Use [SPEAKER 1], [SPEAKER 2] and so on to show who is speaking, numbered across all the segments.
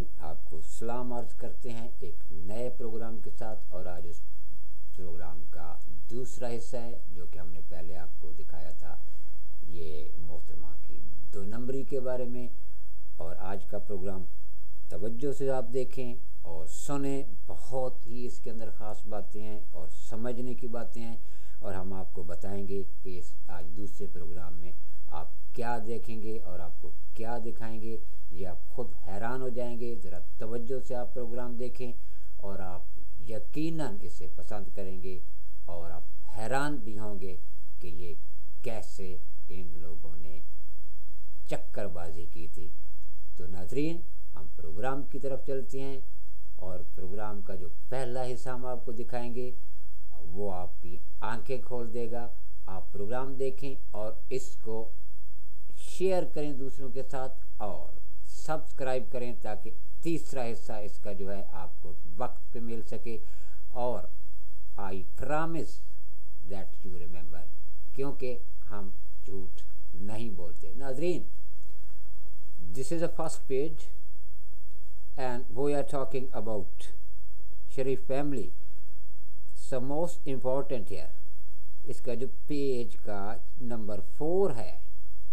[SPEAKER 1] नाजरीन, आपको सलाम अर्ज़ करते हैं एक नए प्रोग्राम के साथ। और आज उस प्रोग्राम का दूसरा हिस्सा है जो कि हमने पहले आपको दिखाया था, ये मोहतरमा की 2 नंबरी के बारे में। और आज का प्रोग्राम तवज्जो से आप देखें और सुने, बहुत ही इसके अंदर ख़ास बातें हैं और समझने की बातें हैं। और हम आपको बताएंगे कि इस आज दूसरे प्रोग्राम में आप क्या देखेंगे और आपको क्या दिखाएंगे, ये आप ख़ुद हैरान हो जाएंगे। ज़रा तवज्जो से आप प्रोग्राम देखें और आप यकीनन इसे पसंद करेंगे और आप हैरान भी होंगे कि ये कैसे इन लोगों ने चक्करबाजी की थी। तो नाजरीन, हम प्रोग्राम की तरफ चलते हैं और प्रोग्राम का जो पहला हिस्सा हम आपको दिखाएंगे वो आपकी आंखें खोल देगा। आप प्रोग्राम देखें और इसको शेयर करें दूसरों के साथ और सब्सक्राइब करें ताकि तीसरा हिस्सा इसका जो है आपको वक्त पे मिल सके। और I promise that you remember, क्योंकि हम झूठ नहीं बोलते। नाजरीन, this is a first page and we are talking about Sharif family. so most important here, इसका जो पेज का नंबर 4 है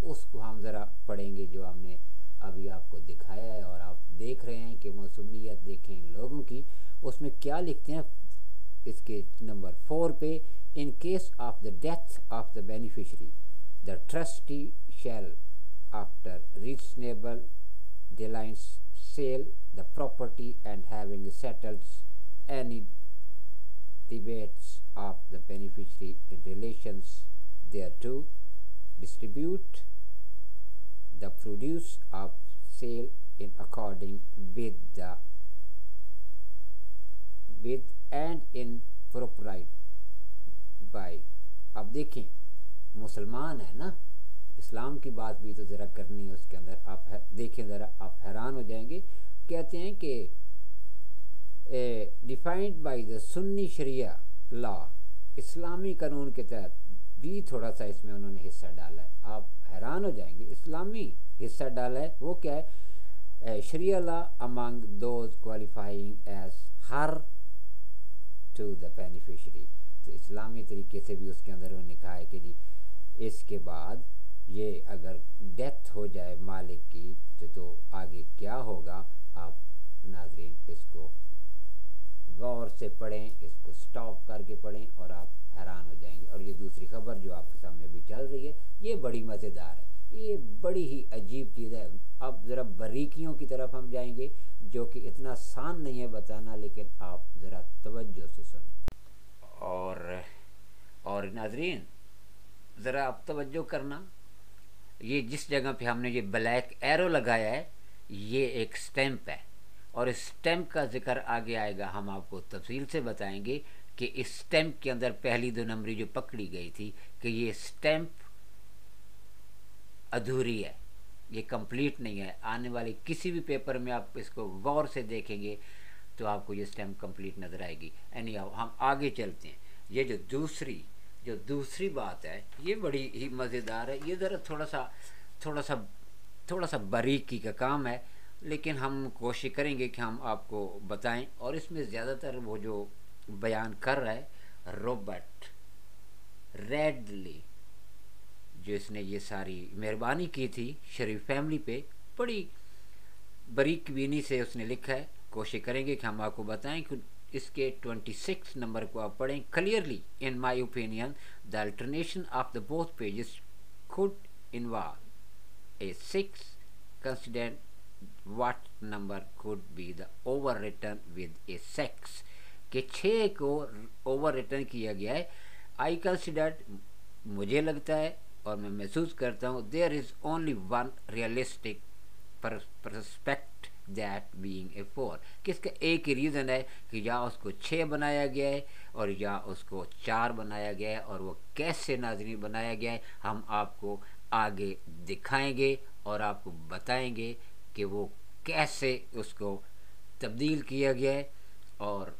[SPEAKER 1] उसको हम ज़रा पढ़ेंगे, जो हमने अभी आपको दिखाया है। और आप देख रहे हैं कि मौसूमियत देखें इन लोगों की, उसमें क्या लिखते हैं इसके नंबर 4 पे। In case of the death of the beneficiary the trustee shall after reasonable diligence sale the property and having settled any debates of the beneficiary in relations thereto, distribute the produce of sale in according with and in propriety by। अब देखें, मुसलमान है ना, इस्लाम की बात भी तो ज़रा करनी है उसके अंदर। आप देखें ज़रा, आप हैरान हो जाएंगे। कहते हैं कि defined by the Sunni Sharia law, इस्लामी कानून के तहत भी थोड़ा सा इसमें उन्होंने हिस्सा डाला है। आप हैरान हो जाएंगे, इस्लामी हिस्सा डाला है। वो क्या है? Sharia law among those qualifying as heir to the beneficiary. तो इस्लामी तरीके से भी उसके अंदर उन्होंने कहा है कि जी इसके बाद ये अगर डेथ हो जाए मालिक की तो आगे क्या होगा। आप नाजरीन इसको गौर से पढ़ें, इसको स्टॉप करके पढ़ें और आप हैरान हो जाएंगे। और ये दूसरी खबर जो आपके सामने भी चल रही है, ये बड़ी मज़ेदार है, ये बड़ी ही अजीब चीज़ है। अब ज़रा बारीकियों की तरफ हम जाएंगे जो कि इतना आसान नहीं है बताना, लेकिन आप ज़रा तवज्जो से सुनें। और नाजरीन ज़रा आप तवज्जो करना, ये जिस जगह पे हमने ये ब्लैक एरो लगाया है ये एक स्टैम्प है और इस स्टैम्प का जिक्र आगे आएगा। हम आपको तफसील से बताएंगे कि इस स्टैम्प के अंदर पहली 2 नंबरी जो पकड़ी गई थी कि ये स्टैम्प अधूरी है, ये कंप्लीट नहीं है। आने वाले किसी भी पेपर में आप इसको गौर से देखेंगे तो आपको ये स्टैम्प कंप्लीट नज़र आएगी। एनी हाउ, हम आगे चलते हैं। ये जो दूसरी बात है ये बड़ी ही मज़ेदार है। ये ज़रा थोड़ा सा बारीकी का काम है, लेकिन हम कोशिश करेंगे कि हम आपको बताएं। और इसमें ज़्यादातर वो जो बयान कर रहा है रॉबर्ट रेडली, जो इसने ये सारी मेहरबानी की थी शरीफ फैमिली पे, बड़ी बारीक बीनी से उसने लिखा है। कोशिश करेंगे कि हम आपको बताएं कि इसके 26 नंबर को आप पढ़ें। Clearly in my opinion the alternation of the both pages could involve a 6 consider what number could be the overwritten with a 6 के 6 को overwritten किया गया है। I considered, मुझे लगता है और मैं महसूस करता हूँ, there is only one realistic prospect that being a 4, कि इसका एक ही रीज़न है कि या उसको 6 बनाया गया है और या उसको 4 बनाया गया है। और वो कैसे नाज़रीन बनाया गया है हम आपको आगे दिखाएंगे और आपको बताएंगे कि वो कैसे उसको तब्दील किया गया है और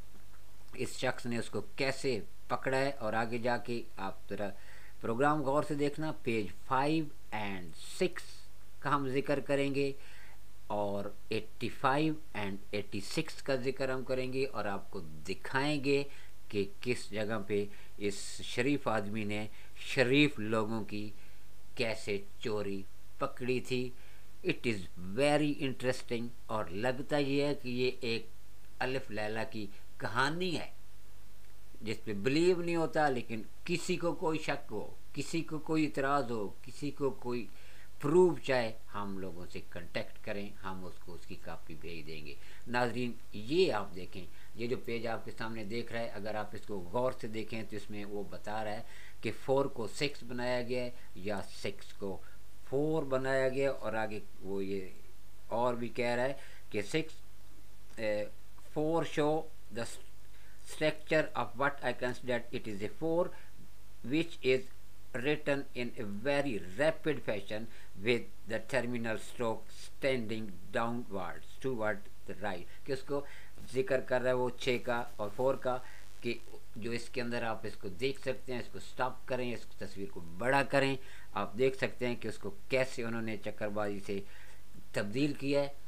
[SPEAKER 1] इस शख्स ने उसको कैसे पकड़ा है। और आगे जाके आप ज़रा प्रोग्राम गौर से देखना। पेज 5 और 6 का हम जिक्र करेंगे और 85 एंड 86 का जिक्र हम करेंगे और आपको दिखाएंगे कि किस जगह पे इस शरीफ आदमी ने शरीफ लोगों की कैसे चोरी पकड़ी थी। इट इज़ वेरी इंटरेस्टिंग और लगता ये है कि ये एक अलिफ लैला की कहानी है जिस पे बिलीव नहीं होता, लेकिन किसी को कोई शक हो, किसी को कोई इतराज़ हो, किसी को कोई प्रूफ चाहे, हम लोगों से कांटेक्ट करें, हम उसको उसकी कापी भेज देंगे। नाजरीन, ये आप देखें, ये जो पेज आपके सामने देख रहा है, अगर आप इसको गौर से देखें तो इसमें वो बता रहा है कि 4 को 6 बनाया गया है या 6 को 4 बनाया गया, और आगे वो ये और भी कह रहा है कि 4 show the structure of what I consider it is a 4 which is written in a very rapid fashion with the terminal stroke standing downwards toward the right। कि उसको जिक्र कर रहा है वो 6 का और 4 का, कि जो इसके अंदर आप इसको देख सकते हैं, इसको स्टॉप करें, इस तस्वीर को बड़ा करें, आप देख सकते हैं कि उसको कैसे उन्होंने चक्करबाजी से तब्दील किया है।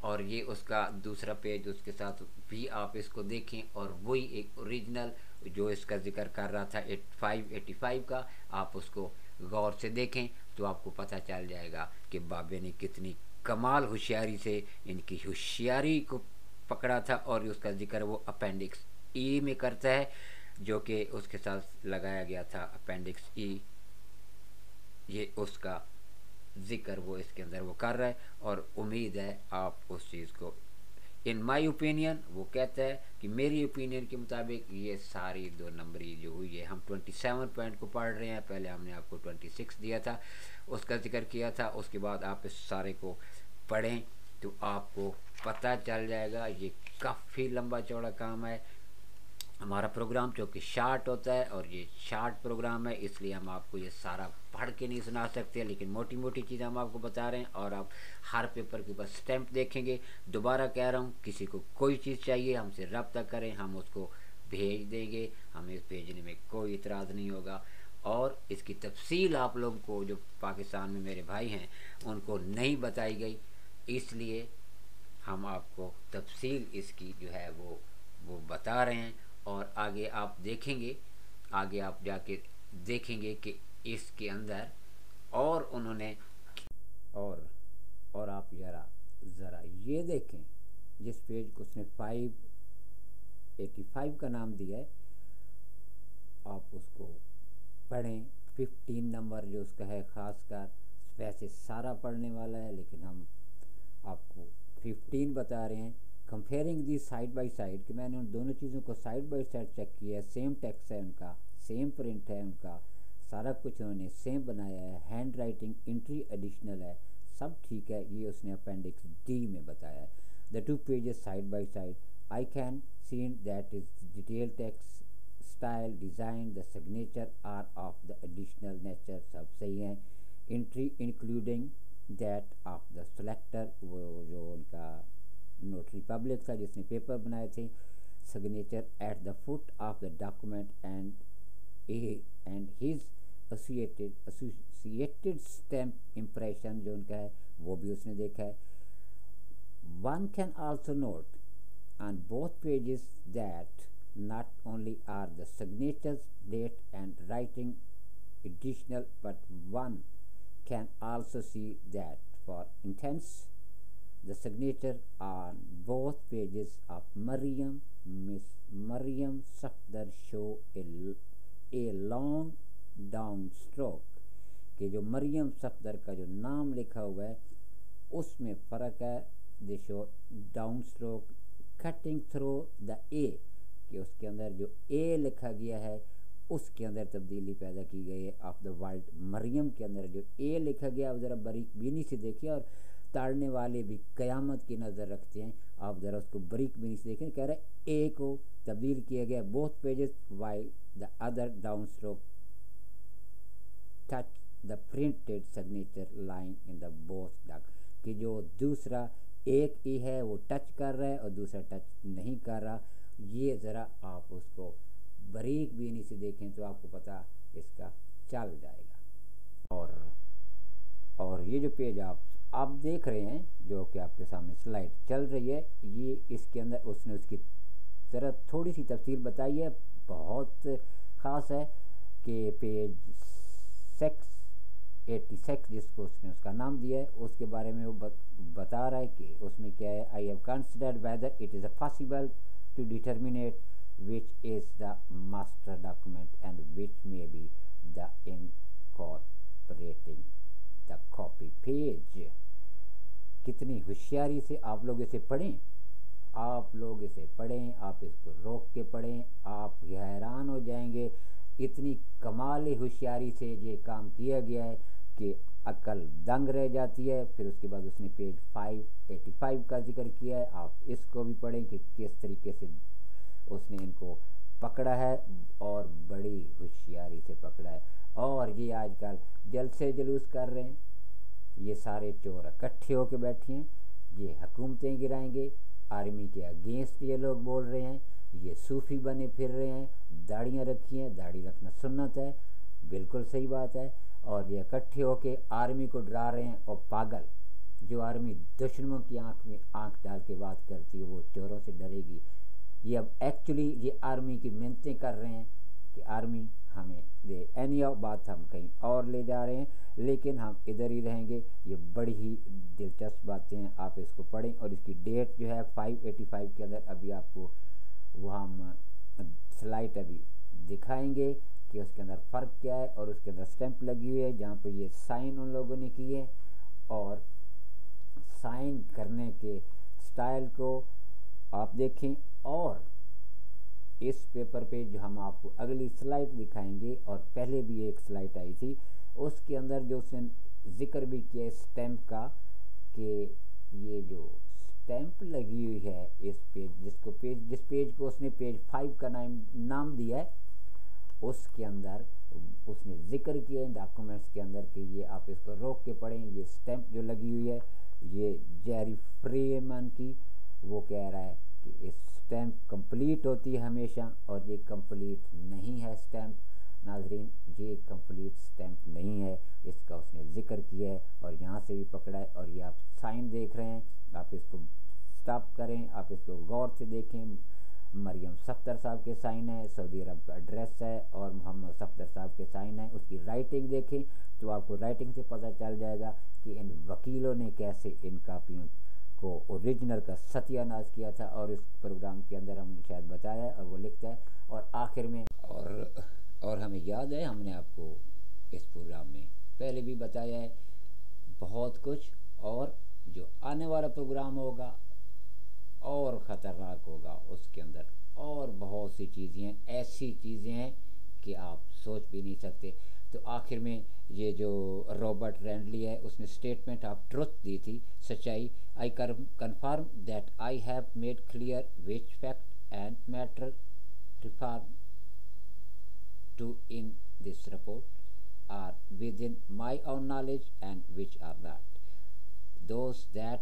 [SPEAKER 1] और ये उसका दूसरा पेज, उसके साथ भी आप इसको देखें, और वही एक ओरिजिनल जो इसका जिक्र कर रहा था 85 का, आप उसको गौर से देखें तो आपको पता चल जाएगा कि बाबे ने कितनी कमाल होशियारी से इनकी होशियारी को पकड़ा था। और उसका जिक्र वो अपेंडिक्स ई में करता है, जो कि उसके साथ लगाया गया था अपेंडिक्स ई, ये उसका जिक्र वो इसके अंदर वो कर रहा है। और उम्मीद है आप उस चीज़ को, इन माई ओपिनियन, वो कहता है कि मेरी ओपिनियन के मुताबिक ये सारी 2 नंबरी जो हुई है, हम 27 पॉइंट को पढ़ रहे हैं, पहले हमने आपको 26 दिया था, उसका जिक्र किया था, उसके बाद आप इस सारे को पढ़ें तो आपको पता चल जाएगा। ये काफ़ी लंबा चौड़ा काम है हमारा प्रोग्राम, जो कि शार्ट होता है, और ये शार्ट प्रोग्राम है, इसलिए हम आपको ये सारा पढ़ के नहीं सुना सकते, लेकिन मोटी मोटी चीज़ें हम आपको बता रहे हैं। और आप हर पेपर के ऊपर स्टैंप देखेंगे। दोबारा कह रहा हूँ, किसी को कोई चीज़ चाहिए हमसे रब्ता करें, हम उसको भेज देंगे, हमें भेजने में कोई इतराज़ नहीं होगा। और इसकी तफसील आप लोगों को, जो पाकिस्तान में मेरे भाई हैं, उनको नहीं बताई गई, इसलिए हम आपको तफसील इसकी जो है वो बता रहे हैं। और आगे आप देखेंगे, आगे आप जाके देखेंगे कि इसके अंदर और उन्होंने और आप ज़रा ये देखें, जिस पेज को उसने 585 का नाम दिया है, आप उसको पढ़ें। 15 नंबर जो उसका है, ख़ासकर वैसे सारा पढ़ने वाला है, लेकिन हम आपको 15 बता रहे हैं। Comparing the side by side, कि मैंने उन दोनों चीज़ों को साइड बाय साइड चेक किया है, सेम टेक्स्ट है उनका, सेम प्रिंट है उनका, सारा कुछ उन्होंने सेम बनाया है, हैंड राइटिंग एंट्री एडिशनल है, सब ठीक है, ये उसने अपेंडिक्स डी में बताया है। The 2 pages side by side, I can see that is detail text style design the signature are of the additional nature, सब सही है। Entry including that of the selector, वो जो उनका नोटरी पब्लिक था जिसने पेपर बनाए थे, signature at the foot of the document and his associated stamp impression जो उनका है वो भी उसने देखा है। One can also note on both pages that not only are the signatures date and writing additional, but one can also see that for instance the signature on both pages of Miss Maryam Safdar show a long down stroke, कि जो मरियम सफदर का जो नाम लिखा हुआ है उसमें फ़र्क है। दे show down stroke cutting through the ए, कि उसके अंदर जो ए लिखा गया है उसके अंदर तब्दीली पैदा की गई है ऑफ द वर्ल्ड। मरियम के अंदर जो ए लिखा गया है ज़रा बारीक बीनी से देखिए, और ताड़ने वाले भी क़यामत की नज़र रखते हैं, आप ज़रा उसको बारीक बीनी से देखें। कह रहे हैं ए को तब्दील किया गया both pages while the other down stroke touch the printed signature line in the both duck, कि जो दूसरा एक ई है वो टच कर रहा है और दूसरा टच नहीं कर रहा। ये ज़रा आप उसको बारीक बीनी से देखें तो आपको पता इसका चल जाएगा। और ये जो पेज आप आप देख रहे हैं जो कि आपके सामने स्लाइड चल रही है, ये इसके अंदर उसने उसकी तरह थोड़ी सी तफसील बताई है, बहुत ख़ास है कि पेज 86 जिसको उसने उसका नाम दिया है उसके बारे में वो बता रहा है कि उसमें क्या है। I have considered whether it is possible to determinate which is the master document and which may be the incorporating the copy page. कितनी होशियारी से आप लोग इसे पढ़ें, आप लोग इसे पढ़ें, आप इसको रोक के पढ़ें, आप हैरान हो जाएंगे। इतनी कमाल होशियारी से ये काम किया गया है कि अक्ल दंग रह जाती है। फिर उसके बाद उसने पेज 585 का जिक्र किया है, आप इसको भी पढ़ें कि किस तरीके से उसने इनको पकड़ा है और बड़ी होशियारी से पकड़ा है। और ये आजकल जलसे जुलूस कर रहे हैं, ये सारे चोर इकट्ठे होकर बैठे हैं, ये हुकूमतें गिराएंगे, आर्मी के अगेंस्ट ये लोग बोल रहे हैं, ये सूफी बने फिर रहे हैं, दाढ़ियाँ रखी हैं, दाढ़ी रखना सुन्नत है, बिल्कुल सही बात है। और ये इकट्ठे होकर आर्मी को डरा रहे हैं। और पागल जो आर्मी दुश्मनों की आंख में आंख डाल के बात करती है वो चोरों से डरेगी। ये अब एक्चुअली ये आर्मी की मिन्नतें कर रहे हैं कि आर्मी हमें दे। एनी बात हम कहीं और ले जा रहे हैं, लेकिन हम इधर ही रहेंगे। ये बड़ी ही दिलचस्प बातें हैं, आप इसको पढ़ें। और इसकी डेट जो है 585 के अंदर अभी आपको वो हम स्लाइड अभी दिखाएंगे कि उसके अंदर फ़र्क क्या है। और उसके अंदर स्टैंप लगी हुई है जहाँ पे ये साइन उन लोगों ने किए है, और साइन करने के स्टाइल को आप देखें। और इस पेपर पे जो हम आपको अगली स्लाइड दिखाएंगे, और पहले भी एक स्लाइड आई थी उसके अंदर जो उसने जिक्र भी किया स्टैंप का, कि ये जो स्टैंप लगी हुई है इस पेज जिस पेज को उसने पेज 5 का नाम दिया है, उसके अंदर उसने जिक्र किया है डॉक्यूमेंट्स के अंदर कि ये आप इसको रोक के पढ़ें। ये स्टैंप जो लगी हुई है ये जेरी फ्रीमैन की, वो कह रहा है कि इस स्टैंप कंप्लीट होती है हमेशा, और ये कंप्लीट नहीं है स्टैंप। नाजरीन, ये कंप्लीट स्टैंप नहीं है, इसका उसने जिक्र किया है और यहाँ से भी पकड़ा है। और ये आप साइन देख रहे हैं, आप इसको स्टॉप करें, आप इसको गौर से देखें। मरियम सफ्दर साहब के साइन है, सऊदी अरब का एड्रेस है, और मोहम्मद सफ्दर साहब के साइन है। उसकी राइटिंग देखें तो आपको राइटिंग से पता चल जाएगा कि इन वकीलों ने कैसे इन कापियों को ओरिजिनल का सत्यानाश किया था। और इस प्रोग्राम के अंदर हमने शायद बताया है, और वो लिखता है। और आखिर में और हमें याद है, हमने आपको इस प्रोग्राम में पहले भी बताया है बहुत कुछ, और जो आने वाला प्रोग्राम होगा और ख़तरनाक होगा, उसके अंदर और बहुत सी चीज़ें हैं, ऐसी चीज़ें हैं कि आप सोच भी नहीं सकते। तो आखिर में ये जो रॉबर्ट रैंडली है उसने स्टेटमेंट ऑफ ट्रुथ दी थी, सच्चाई। I confirm that I have made clear which fact and matter reform to in this report are within my own knowledge and which are not. Those that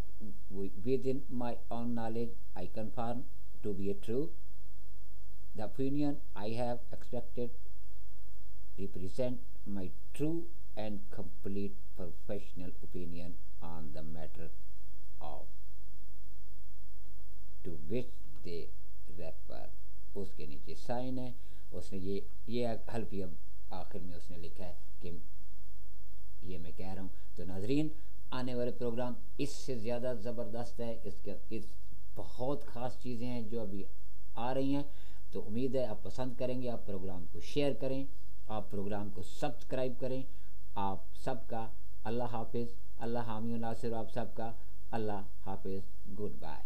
[SPEAKER 1] within my own knowledge I confirm to be true. The opinion I have expected represent my true and complete professional opinion on the matter of to which they refer. उसके नीचे sign है, उसने ये हल्फी आखिर में उसने लिखा है कि ये मैं कह रहा हूँ। तो नाजरीन, आने वाले प्रोग्राम इससे ज़्यादा ज़बरदस्त है, इस बहुत ख़ास चीज़ें हैं जो अभी आ रही हैं। तो उम्मीद है आप पसंद करेंगे, आप प्रोग्राम को शेयर करें, आप प्रोग्राम को सब्सक्राइब करें। आप सबका अल्लाह हाफिज़, अल्लाह हामी नासिर आप सबका, अल्लाह हाफिज़, गुड बाय।